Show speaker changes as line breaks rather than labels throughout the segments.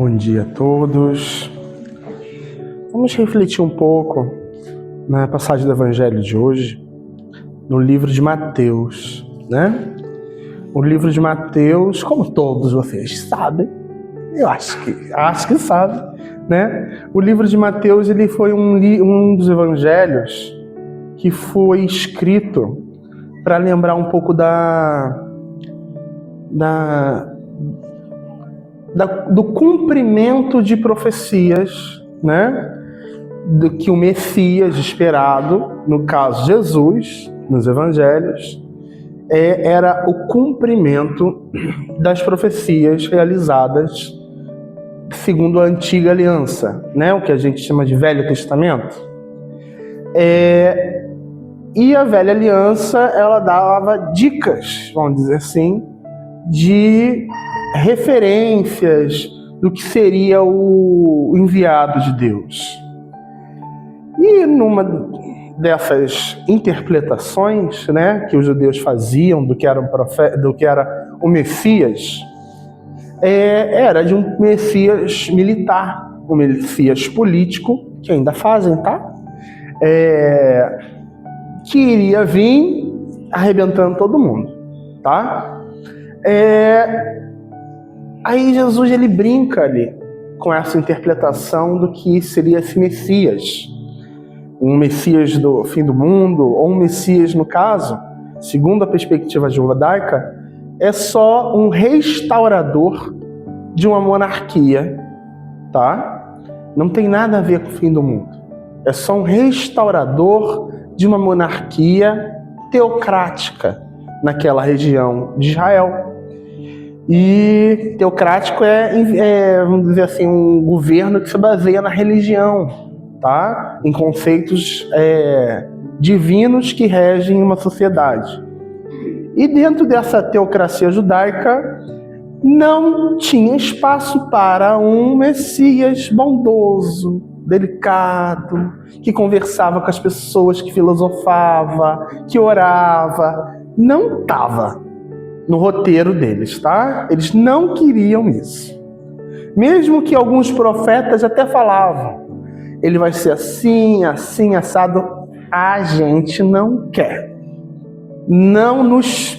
Bom dia a todos. Vamos refletir um pouco na passagem do Evangelho de hoje, no livro de Mateus, né? O livro de Mateus, como todos vocês sabem, eu acho que sabem, né? O livro de Mateus, ele foi um dos evangelhos que foi escrito para lembrar um pouco do cumprimento de profecias, né? Do que o Messias esperado, no caso Jesus, nos evangelhos, era o cumprimento das profecias realizadas segundo a antiga aliança, né? O que a gente chama de Velho Testamento. E a velha aliança, ela dava dicas, vamos dizer assim, de referências do que seria o enviado de Deus. E numa dessas interpretações, né, que os judeus faziam do que era o Messias, era de um Messias militar, um Messias político, que ainda fazem, tá? Que iria vir arrebentando todo mundo, tá? Aí Jesus, ele brinca ali com essa interpretação do que seria esse Messias. Um Messias do fim do mundo, ou um Messias, no caso, segundo a perspectiva judaica, é só um restaurador de uma monarquia, tá? Não tem nada a ver com o fim do mundo. É só um restaurador de uma monarquia teocrática naquela região de Israel. E teocrático vamos dizer assim, um governo que se baseia na religião, tá? Em conceitos divinos que regem uma sociedade. E dentro dessa teocracia judaica não tinha espaço para um Messias bondoso, delicado, que conversava com as pessoas, que filosofava, que orava. Não estava no roteiro deles, tá? Eles não queriam isso. Mesmo que alguns profetas até falavam, ele vai ser assim, assim, assado, a gente não quer. Não nos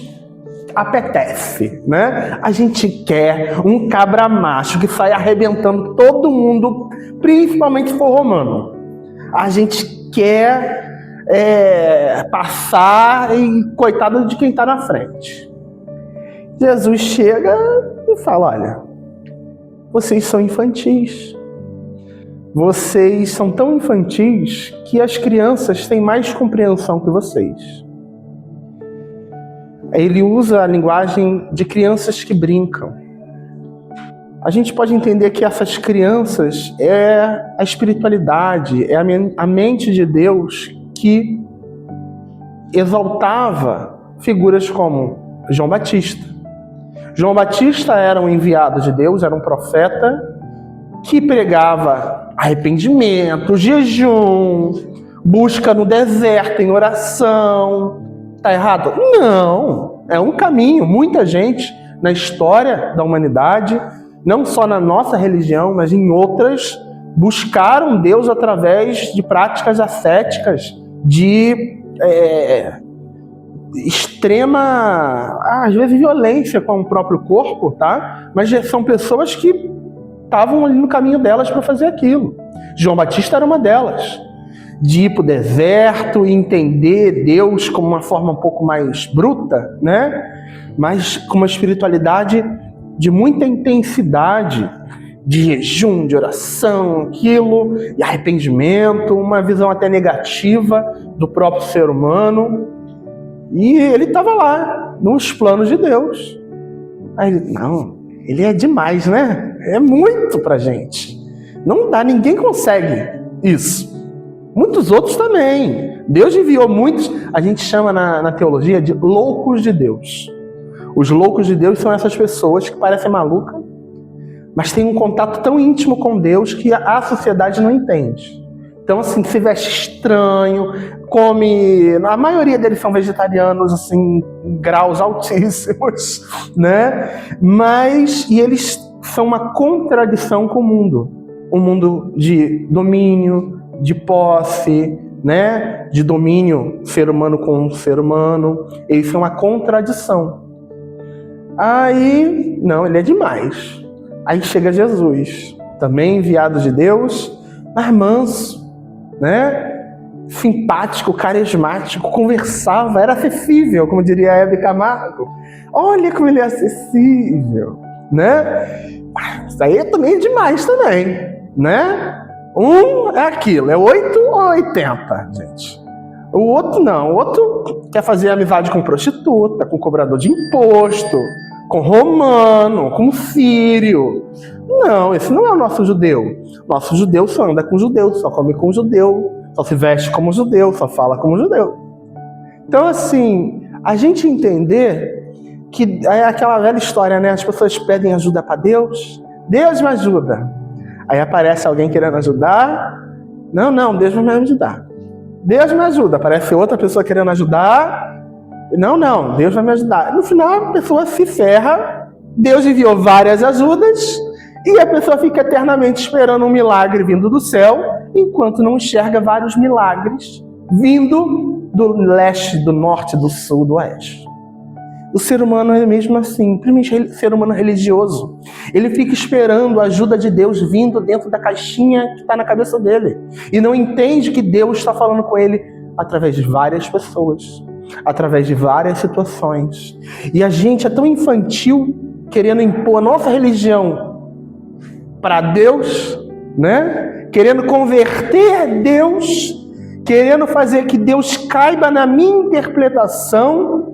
apetece, né? A gente quer um cabra macho que sai arrebentando todo mundo, principalmente se for romano. A gente quer passar e coitado de quem está na frente. Jesus chega e fala, olha, vocês são infantis. Vocês são tão infantis que as crianças têm mais compreensão que vocês. Ele usa a linguagem de crianças que brincam. A gente pode entender que essas crianças é a espiritualidade, é a mente de Deus que exaltava figuras como João Batista. João Batista era um enviado de Deus, era um profeta que pregava arrependimento, jejum, busca no deserto, em oração. Tá errado? Não, é um caminho. Muita gente na história da humanidade, não só na nossa religião, mas em outras, buscaram Deus através de práticas ascéticas, de extrema, às vezes violência com o próprio corpo, tá? Mas são pessoas que estavam ali no caminho delas para fazer aquilo. João Batista era uma delas. De ir para o deserto e entender Deus como uma forma um pouco mais bruta, né? Mas com uma espiritualidade de muita intensidade, de jejum, de oração, aquilo, e arrependimento, uma visão até negativa do próprio ser humano. E ele estava lá, nos planos de Deus. Aí ele, não, ele é demais, né? É muito pra gente. Não dá, ninguém consegue isso. Muitos outros também. Deus enviou muitos, a gente chama na teologia de loucos de Deus. Os loucos de Deus são essas pessoas que parecem malucas, mas têm um contato tão íntimo com Deus que a sociedade não entende. Então, assim, se veste estranho, come... A maioria deles são vegetarianos, assim, em graus altíssimos, né? E eles são uma contradição com o mundo. Um mundo de domínio, de posse, né? De domínio ser humano com ser humano. Eles são uma contradição. Aí, não, ele é demais. Aí chega Jesus, também enviado de Deus, mas manso, né? Simpático, carismático, conversava, era acessível, como diria a Hebe Camargo. Olha como ele é acessível, né? Isso aí também é demais também, né? Um é aquilo, é 8 ou 80, gente. O outro não, o outro quer fazer amizade com prostituta, com cobrador de imposto, com romano, com sírio. Não, esse não é o nosso judeu. Nosso judeu só anda com judeu, só come com judeu, só se veste como judeu, só fala como judeu. Então, assim, a gente entender que é aquela velha história, né? As pessoas pedem ajuda para Deus, Deus me ajuda. Aí aparece alguém querendo ajudar, não, Deus vai me ajudar. Deus me ajuda, aparece outra pessoa querendo ajudar, não, Deus vai me ajudar. No final, a pessoa se ferra, Deus enviou várias ajudas, e a pessoa fica eternamente esperando um milagre vindo do céu, enquanto não enxerga vários milagres vindo do leste, do norte, do sul, do oeste. O ser humano é mesmo assim, principalmente o ser humano religioso. Ele fica esperando a ajuda de Deus vindo dentro da caixinha que está na cabeça dele. E não entende que Deus está falando com ele através de várias pessoas, através de várias situações. E a gente é tão infantil, querendo impor a nossa religião para Deus, né? Querendo converter Deus, querendo fazer que Deus caiba na minha interpretação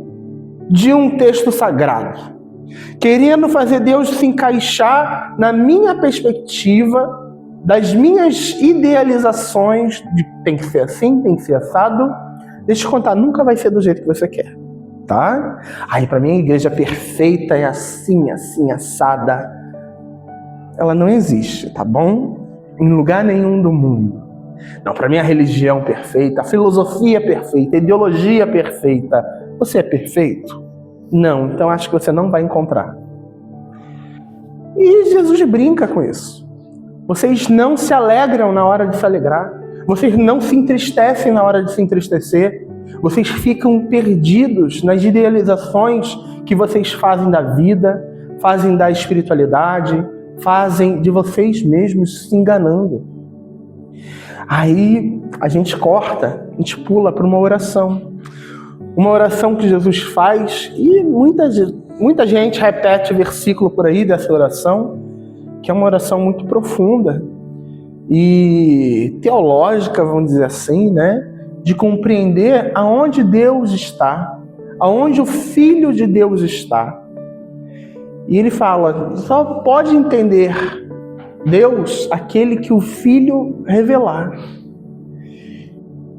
de um texto sagrado, querendo fazer Deus se encaixar na minha perspectiva, das minhas idealizações de tem que ser assim, tem que ser assado. Deixa eu te contar, nunca vai ser do jeito que você quer, tá? Aí para mim a igreja perfeita é assim, assada. Ela não existe, tá bom? Em lugar nenhum do mundo. Não, para mim a religião perfeita, a filosofia perfeita, a ideologia perfeita. Você é perfeito? Não, então acho que você não vai encontrar. E Jesus brinca com isso. Vocês não se alegram na hora de se alegrar. Vocês não se entristecem na hora de se entristecer. Vocês ficam perdidos nas idealizações que vocês fazem da vida, fazem da espiritualidade, fazem de vocês mesmos se enganando. Aí a gente corta, a gente pula para uma oração. Uma oração que Jesus faz, e muita gente repete versículo por aí dessa oração, que é uma oração muito profunda e teológica, vamos dizer assim, né? De compreender aonde Deus está, aonde o Filho de Deus está. E ele fala, só pode entender Deus aquele que o Filho revelar.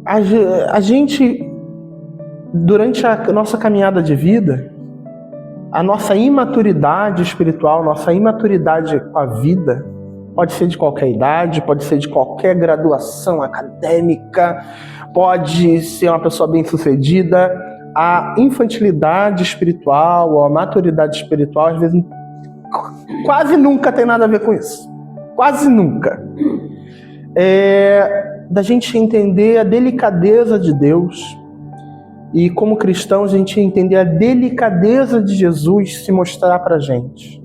A gente, durante a nossa caminhada de vida, a nossa imaturidade espiritual, nossa imaturidade com a vida, pode ser de qualquer idade, pode ser de qualquer graduação acadêmica, pode ser uma pessoa bem-sucedida. A infantilidade espiritual, ou a maturidade espiritual, às vezes, quase nunca tem nada a ver com isso. Quase nunca. Da gente entender a delicadeza de Deus, e como cristãos a gente entender a delicadeza de Jesus se mostrar pra gente.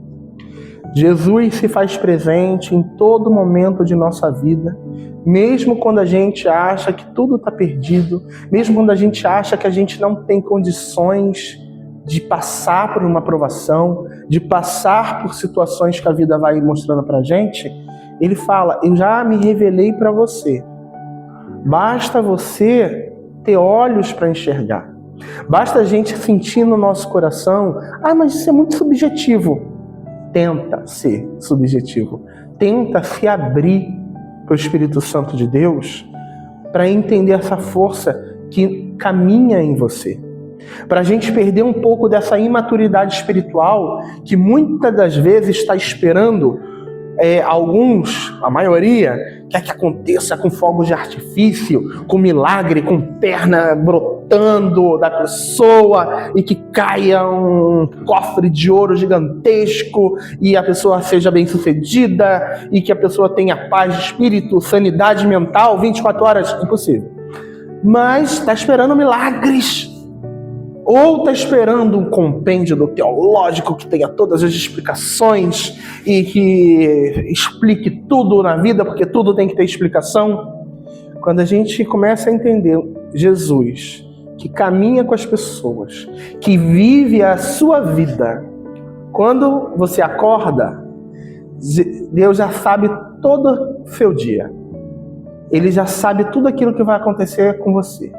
Jesus se faz presente em todo momento de nossa vida, mesmo quando a gente acha que tudo está perdido, mesmo quando a gente acha que a gente não tem condições de passar por uma provação, de passar por situações que a vida vai mostrando pra gente, ele fala, eu já me revelei para você. Basta você ter olhos para enxergar. Basta a gente sentir no nosso coração, mas isso é muito subjetivo. Tenta ser subjetivo. Tenta se abrir para o Espírito Santo de Deus para entender essa força que caminha em você. Para a gente perder um pouco dessa imaturidade espiritual que muitas das vezes está esperando alguns, a maioria, quer que aconteça com fogos de artifício, com milagre, com perna brotando da pessoa e que caia um cofre de ouro gigantesco e a pessoa seja bem-sucedida e que a pessoa tenha paz de espírito, sanidade mental, 24 horas, impossível. Mas está esperando milagres. Ou está esperando um compêndio teológico que tenha todas as explicações e que explique tudo na vida, porque tudo tem que ter explicação. Quando a gente começa a entender Jesus, que caminha com as pessoas, que vive a sua vida, quando você acorda, Deus já sabe todo o seu dia. Ele já sabe tudo aquilo que vai acontecer com você.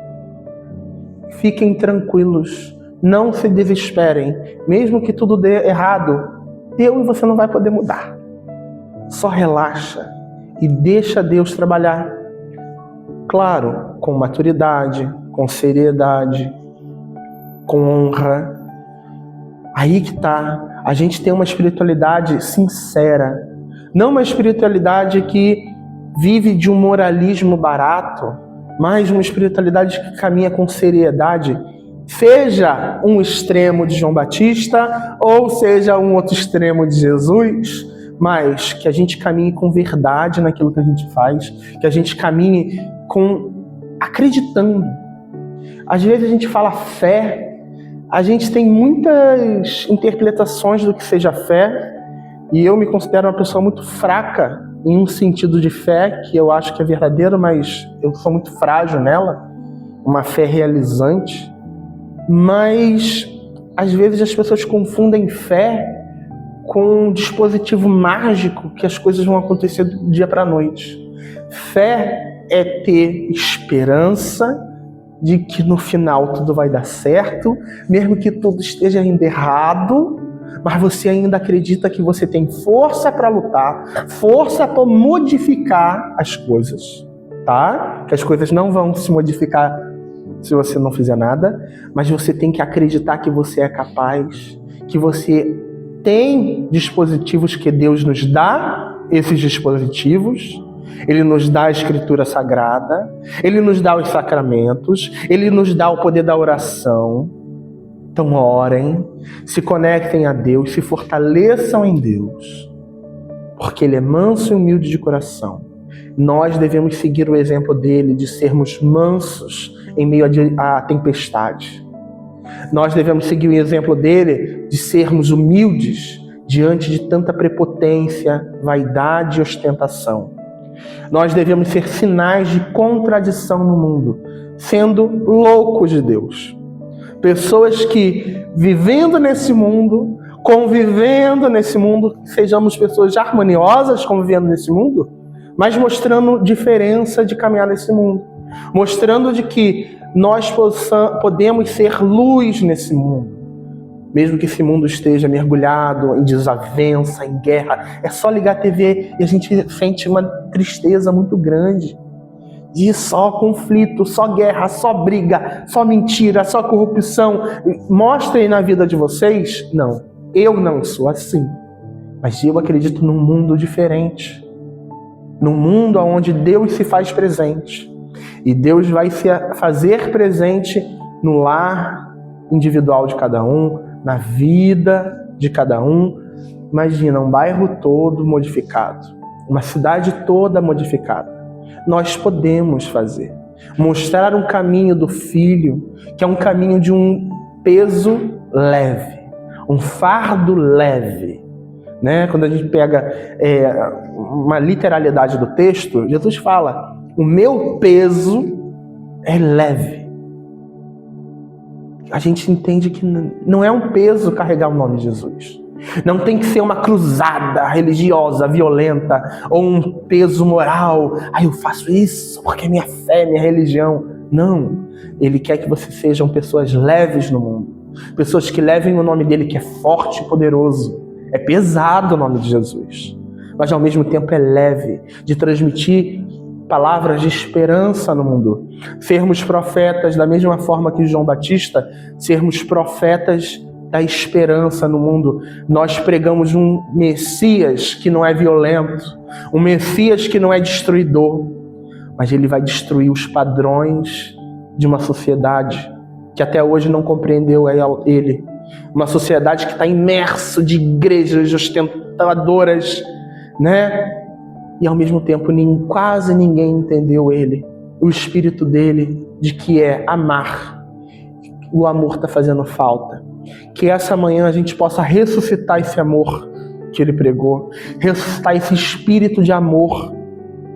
Fiquem tranquilos, não se desesperem. Mesmo que tudo dê errado, eu e você não vai poder mudar. Só relaxa e deixa Deus trabalhar. Claro, com maturidade, com seriedade, com honra. Aí que tá. A gente tem uma espiritualidade sincera. Não uma espiritualidade que vive de um moralismo barato, mas uma espiritualidade que caminha com seriedade, seja um extremo de João Batista ou seja um outro extremo de Jesus, mas que a gente caminhe com verdade naquilo que a gente faz, que a gente caminhe acreditando. Às vezes a gente fala fé, a gente tem muitas interpretações do que seja fé, e eu me considero uma pessoa muito fraca em um sentido de fé, que eu acho que é verdadeiro, mas eu sou muito frágil nela, uma fé realizante. Mas, às vezes, as pessoas confundem fé com um dispositivo mágico que as coisas vão acontecer do dia para a noite. Fé é ter esperança de que no final tudo vai dar certo, mesmo que tudo esteja indo errado, mas você ainda acredita que você tem força para lutar, força para modificar as coisas, tá? Que as coisas não vão se modificar se você não fizer nada, mas você tem que acreditar que você é capaz, que você tem dispositivos que Deus nos dá, esses dispositivos. Ele nos dá a Escritura Sagrada, Ele nos dá os sacramentos, Ele nos dá o poder da oração. Então orem, se conectem a Deus, se fortaleçam em Deus, porque Ele é manso e humilde de coração. Nós devemos seguir o exemplo dele de sermos mansos em meio à tempestade. Nós devemos seguir o exemplo dele de sermos humildes diante de tanta prepotência, vaidade e ostentação. Nós devemos ser sinais de contradição no mundo, sendo loucos de Deus. Pessoas que, vivendo nesse mundo, convivendo nesse mundo, sejamos pessoas harmoniosas convivendo nesse mundo, mas mostrando diferença de caminhar nesse mundo. Mostrando de que nós podemos ser luz nesse mundo. Mesmo que esse mundo esteja mergulhado em desavença, em guerra, é só ligar a TV e a gente sente uma tristeza muito grande. De só conflito, só guerra, só briga, só mentira, só corrupção. Mostrem na vida de vocês? Não, eu não sou assim. Mas eu acredito num mundo diferente. Num mundo onde Deus se faz presente. E Deus vai se fazer presente no lar individual de cada um, na vida de cada um. Imagina, um bairro todo modificado, uma cidade toda modificada. Nós podemos fazer. Mostrar um caminho do Filho, que é um caminho de um peso leve, um fardo leve. Né? Quando a gente pega uma literalidade do texto, Jesus fala, o meu peso é leve. A gente entende que não é um peso carregar o nome de Jesus. Não tem que ser uma cruzada religiosa, violenta, ou um peso moral. Eu faço isso porque é minha fé, minha religião. Não. Ele quer que vocês sejam pessoas leves no mundo. Pessoas que levem o nome dele, que é forte e poderoso. É pesado o nome de Jesus. Mas ao mesmo tempo é leve, de transmitir palavras de esperança no mundo. Sermos profetas da mesma forma que João Batista, sermos profetas da esperança no mundo. Nós pregamos um Messias que não é violento, um Messias que não é destruidor, mas ele vai destruir os padrões de uma sociedade que até hoje não compreendeu ele. Uma sociedade que está imersa de igrejas ostentadoras, né? E ao mesmo tempo quase ninguém entendeu ele, o espírito dele, de que é amar. O amor está fazendo falta. Que essa manhã a gente possa ressuscitar esse amor que ele pregou, ressuscitar esse espírito de amor,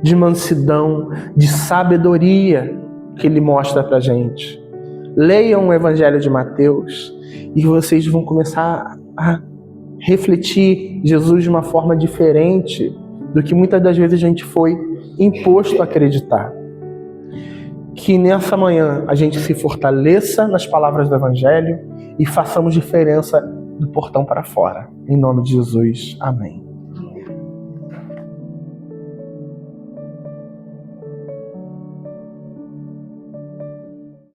de mansidão, de sabedoria que ele mostra pra gente. Leiam o Evangelho de Mateus e vocês vão começar a refletir Jesus de uma forma diferente do que muitas das vezes a gente foi imposto a acreditar. Que nessa manhã a gente se fortaleça nas palavras do Evangelho e façamos diferença do portão para fora. Em nome de Jesus. Amém.